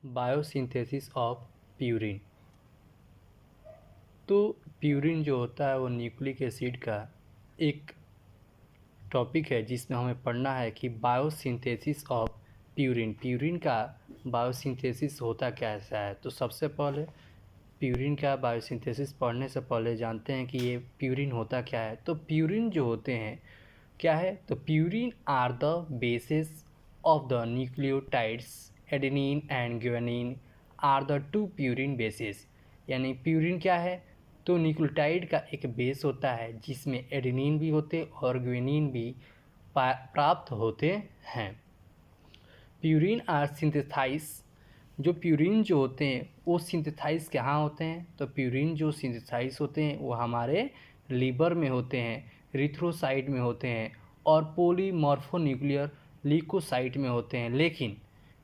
Biosynthesis of purine. तो purine जो होता है वो न्यूक्लिक एसिड का एक टॉपिक है जिसमें हमें पढ़ना है कि बायोसिंथेसिस ऑफ प्यूरिन का बायोसिंथेसिस होता कैसा है। तो सबसे पहले प्यूरिन का बायोसिंथेसिस पढ़ने से पहले जानते हैं कि ये प्यूरिन होता क्या है। तो प्यूरिन जो होते हैं क्या है, तो purine are the bases of the nucleotides adenine and guanine are the two purine bases. यानी प्यूरिन क्या है, तो न्यूक्लियोटाइड का एक बेस होता है जिसमें एडेनिन भी होते और ग्वानिन भी प्राप्त होते हैं। प्यूरिन आर सिंथेसाइज, जो प्यूरिन जो होते हैं वो सिंथेसाइज कहाँ होते हैं, तो प्यूरिन जो सिंथेसाइज होते हैं वो हमारे लीवर में होते हैं, रिथ्रोसाइट में होते हैं और पॉलीमॉर्फोन्यूक्लियर ल्यूकोसाइट में होते हैं। लेकिन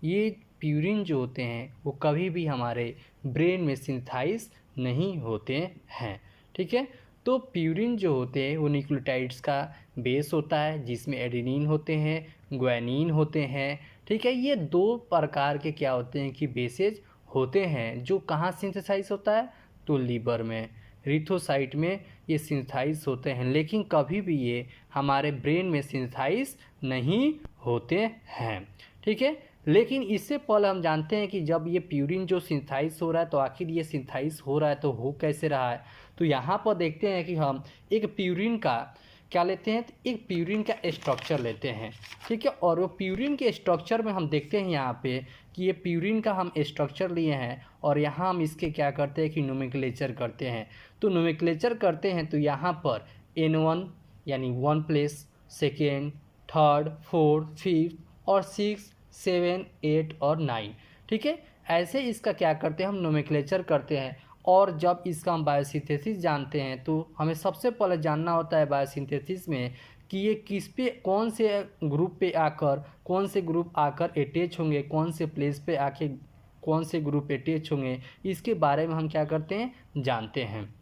ये प्यूरिन जो होते हैं वो कभी भी हमारे ब्रेन में सिंथेसाइज नहीं होते हैं। ठीक है, तो प्यूरिन जो होते हैं वो न्यूक्लियोटाइड्स का बेस होता है जिसमें एडेनिन होते हैं, ग्वानिन होते हैं। ठीक है, ये दो प्रकार के क्या होते हैं कि बेसेज होते हैं जो कहाँ सिंथेसाइज होता है, तो लीवर में, रिथोसाइट में ये सिंथेसाइज होते हैं। लेकिन कभी भी ये हमारे ब्रेन में सिंथेसाइज नहीं होते हैं। ठीक है, लेकिन इससे पहले हम जानते हैं कि जब ये प्यूरिन जो सिंथेसाइज हो रहा है तो आखिर ये सिंथेसाइज हो रहा है तो हो कैसे रहा है। तो यहाँ पर देखते हैं कि हम एक प्यूरिन का क्या लेते हैं, तो एक प्यूरिन का स्ट्रक्चर लेते हैं। ठीक है, और वो प्यूरिन के स्ट्रक्चर में हम देखते हैं यहाँ पे कि ये प्यूरिन का हम स्ट्रक्चर लिए हैं और यहाँ हम इसके क्या करते हैं कि नोमेनक्लेचर करते हैं। तो नोमेनक्लेचर करते हैं तो यहाँ पर N1 यानी 1 place, second, third, fourth, fifth और 6, 7, 8 और 9। ठीक है, ऐसे इसका क्या करते हैं हम नोमेनक्लेचर करते हैं। और जब इसका हम बायोसिंथेसिस जानते हैं तो हमें सबसे पहले जानना होता है बायोसिंथेसिस में कि ये किस पे, कौन से ग्रुप पे आकर, कौन से ग्रुप आकर अटैच होंगे, कौन से प्लेस पे आके कौन से ग्रुप अटैच होंगे, इसके बारे में हम क्या करते हैं जानते हैं।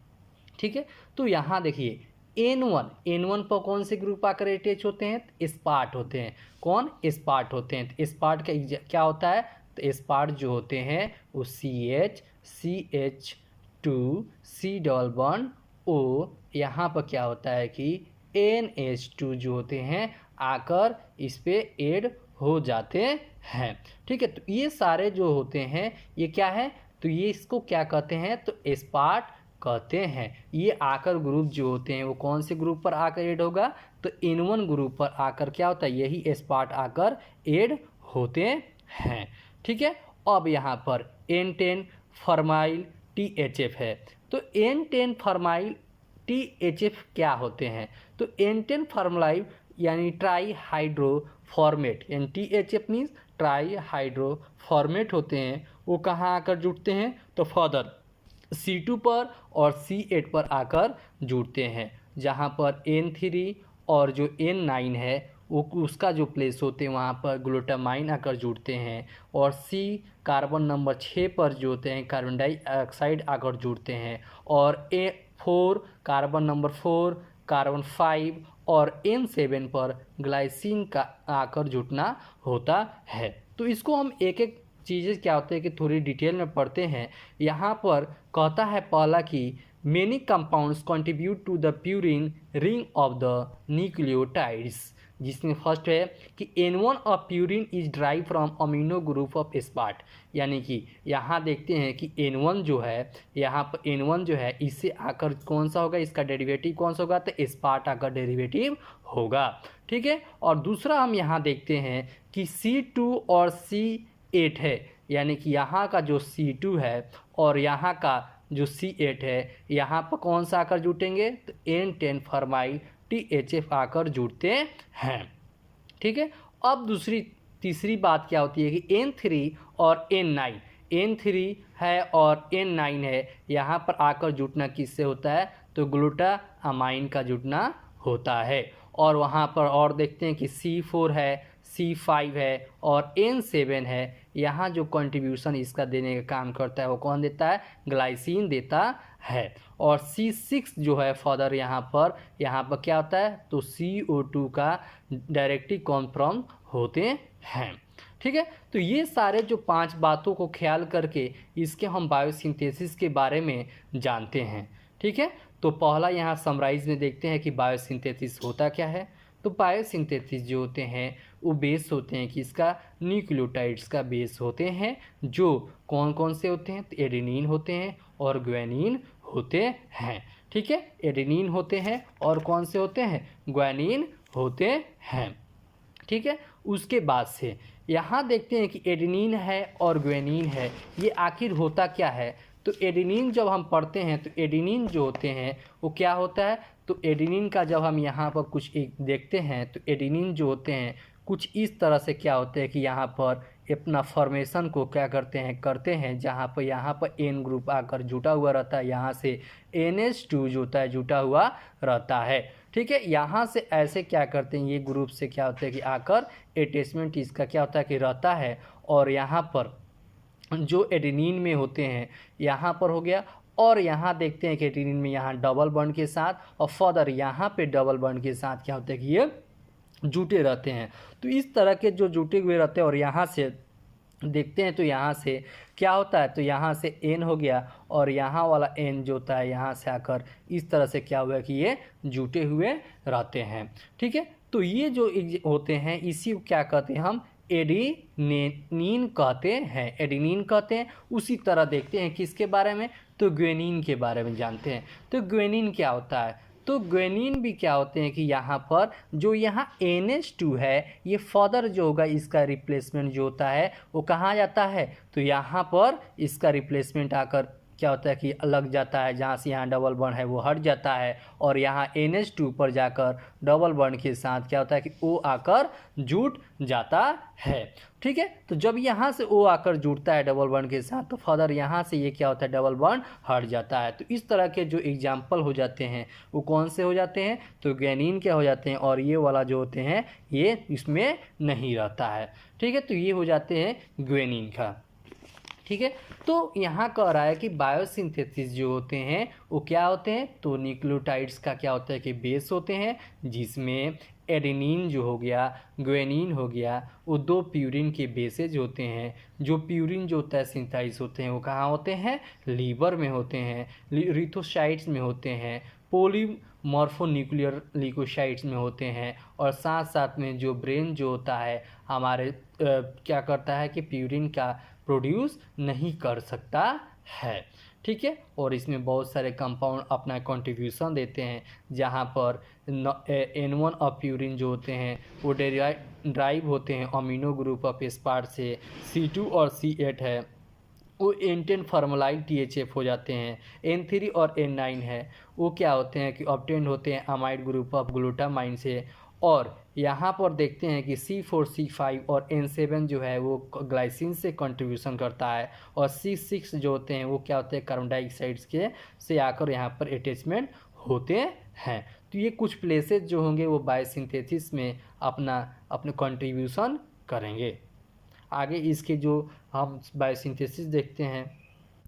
ठीक है, तो यहाँ देखिए N1 पर कौन से ग्रुप आकर अटैच होते हैं, स्पार्ट होते हैं। कौन, स्पार्ट होते हैं। तो स्पार्ट का क्या होता है, तो स्पार्ट जो होते हैं वो CH2C+O, यहाँ पर क्या होता है कि NH2 जो होते हैं आकर इस पे ऐड हो जाते हैं। ठीक है, तो ये सारे जो होते हैं ये क्या है, तो ये इसको क्या कहते हैं, तो स्पार्ट कहते हैं। ये आकर ग्रुप जो होते हैं वो कौन से ग्रुप पर आकर ऐड होगा, तो N1 ग्रुप पर आकर क्या होता है, यही स्पार्ट आकर ऐड होते हैं। ठीक है, अब यहाँ पर N10 फॉर्माइल THF है। तो N10 फॉर्माइल THF क्या होते हैं, तो N10 फॉर्माइल यानी ट्राई हाइड्रोफॉर्मेट, यानी THF मीन्स ट्राई हाइड्रोफॉर्मेट होते हैं। वो कहाँ आकर जुड़ते हैं, तो फर्दर C2 पर और C8 पर आकर जुड़ते हैं, जहाँ पर N3 और जो N9 है वो उसका जो प्लेस होते हैं वहाँ पर ग्लूटामाइन आकर जुड़ते हैं। और C कार्बन नंबर 6 पर जो होते हैं कार्बन डाइऑक्साइड आकर जुड़ते हैं। और A4 कार्बन नंबर 4, कार्बन 5 और N7 पर ग्लाइसिन का आकर जुटना होता है। तो इसको हम एक एक चीज़ें क्या होते हैं कि थोड़ी डिटेल में पढ़ते हैं। यहाँ पर कहता है पहला कि many compounds contribute to the purine ring of the nucleotides, जिसमें फर्स्ट है कि N1 of purine is derive from amino group of spart. यानी कि यहाँ देखते हैं कि N1 जो है, यहाँ पर N1 जो है इससे आकर कौन सा होगा, इसका डेरिवेटिव कौन सा होगा, तो स्पार्ट आकर डेरिवेटिव होगा। ठीक है, और दूसरा हम यहाँ देखते हैं कि C2 और C8 है, यानी कि यहाँ का जो C2 है और यहाँ का जो C8 है यहाँ पर कौन सा आकर जुटेंगे, तो N10 फॉर्माइल THF आकर जुड़ते हैं। ठीक है, अब तीसरी बात क्या होती है कि N3 और N9 है और N9 है, यहाँ पर आकर जुटना किससे होता है, तो ग्लूटामाइन का जुटना होता है। और वहाँ पर और देखते हैं कि C4 है, C5 है और N7 है। यहाँ जो कंट्रीब्यूशन इसका देने का काम करता है वो कौन देता है, ग्लाइसिन देता है। और C6 जो है फर्दर यहाँ पर क्या होता है, तो CO2 का डायरेक्टली कॉन्फ्रॉम होते हैं। ठीक है। तो ये सारे जो 5 बातों को ख्याल करके इसके हम बायोसिंथेसिस के बारे में जानते हैं। ठीक है। तो पहला यहाँ समराइज में देखते हैं कि बायोसिंथेसिस होता क्या है। तो बायोसिंथेसिस जो होते हैं वो बेस होते हैं कि इसका न्यूक्लियोटाइड्स का बेस होते हैं, जो कौन कौन से होते हैं, तो एडेनिन होते हैं और ग्वानिन होते हैं। ठीक है। एडेनिन होते हैं और कौन से होते हैं, ग्वानिन होते हैं। ठीक है। उसके बाद से यहाँ देखते हैं कि एडेनिन है और ग्वानिन है, ये आखिर होता क्या है। तो एडेनिन जब हम पढ़ते हैं तो एडेनिन जो होते हैं वो क्या होता है, तो एडेनिन का जब हम यहाँ पर कुछ एक देखते हैं तो एडेनिन जो होते हैं कुछ इस तरह से क्या होते हैं कि यहाँ पर अपना फॉर्मेशन को क्या करते हैं जहाँ पर एन ग्रुप आकर जुटा हुआ रहता है, यहाँ से NH2 जो होता है जुटा हुआ रहता है। ठीक है। यहाँ से ऐसे क्या करते हैं, ये ग्रुप से क्या होता है कि आकर अटैचमेंट इसका क्या होता है कि रहता है, और यहाँ पर जो एडेनिन में होते हैं यहाँ पर हो गया, और यहाँ देखते हैं कि एडेनिन में यहाँ डबल बॉन्ड के साथ और फर्दर यहाँ पे डबल बॉन्ड के साथ क्या होता है कि ये जुटे रहते हैं। तो इस तरह के जो जुटे हुए रहते हैं और यहाँ से देखते हैं तो यहाँ से क्या होता है, तो यहाँ से N हो गया और यहाँ वाला N जो होता है यहाँ से आकर इस तरह से क्या हुआ कि ये जुटे हुए रहते हैं। ठीक है। तो ये जो होते हैं इसी को क्या कहते हैं हम, एडेनिन कहते हैं, एडेनिन कहते हैं। उसी तरह देखते हैं किसके बारे में, तो ग्वानिन के बारे में जानते हैं। तो ग्वानिन क्या होता है, तो ग्वानिन भी क्या होते हैं कि यहाँ पर जो यहाँ NH2 है ये फर्दर जो होगा इसका रिप्लेसमेंट जो होता है वो कहाँ जाता है, तो यहाँ पर इसका रिप्लेसमेंट आकर क्या होता है कि लग जाता है, जहाँ से यहाँ डबल बॉन्ड है वो हट जाता है और यहाँ NH2 पर जाकर डबल बॉन्ड के साथ क्या होता है कि O आकर जुट जाता है। ठीक है। तो जब यहाँ से O आकर जुड़ता है डबल बॉन्ड के साथ तो फर्दर यहाँ से ये क्या होता है, डबल बॉन्ड हट जाता है। तो इस तरह के जो एग्जाम्पल हो जाते हैं वो कौन से हो जाते हैं, तो ग्वानिन क्या हो जाते हैं, और ये वाला जो होते हैं ये इसमें नहीं रहता है। ठीक है। तो ये हो जाते हैं ग्वानिन का। ठीक है। तो यहाँ कह रहा है कि बायोसिंथेसिस जो होते हैं वो क्या होते हैं, तो न्यूक्लियोटाइड्स का क्या होता है कि बेस होते हैं, जिसमें एडेनिन जो हो गया, ग्वानिन हो गया, वो 2 प्यूरिन के बेसेज होते हैं। जो प्यूरिन जो होता है सिंथेसाइज होते हैं वो कहाँ होते हैं, लीवर में होते हैं, रिथोसाइट्स में होते हैं, पॉलीमॉर्फोन्यूक्लियर लिकोसाइट्स में होते हैं, और साथ साथ में जो ब्रेन जो होता है हमारे क्या करता है कि प्यूरिन का प्रोड्यूस नहीं कर सकता है। ठीक है। और इसमें बहुत सारे कंपाउंड अपना कंट्रीब्यूशन देते हैं, जहाँ पर N1 और प्यूरिन जो होते हैं वो ड्राइव होते हैं अमीनो ग्रुप ऑफ एस्पार्ट से। C2 और C8 है वो N10 फॉर्मलाइन THF हो जाते हैं। N3 और N9 है वो क्या होते हैं कि ऑब्टेंड होते हैं अमाइड ग्रुप ऑफ ग्लूटामाइन से। और यहाँ पर देखते हैं कि C4, C5 और N7 जो है वो ग्लाइसिन से कंट्रीब्यूशन करता है, और C6 जो होते हैं वो क्या होते हैं कार्बन डाइऑक्साइड्स के से आकर यहाँ पर अटैचमेंट होते हैं। तो ये कुछ प्लेसेस जो होंगे वो बायोसिंथेसिस में अपने कंट्रीब्यूशन करेंगे। आगे इसके जो हम बायोसिंथेसिस देखते हैं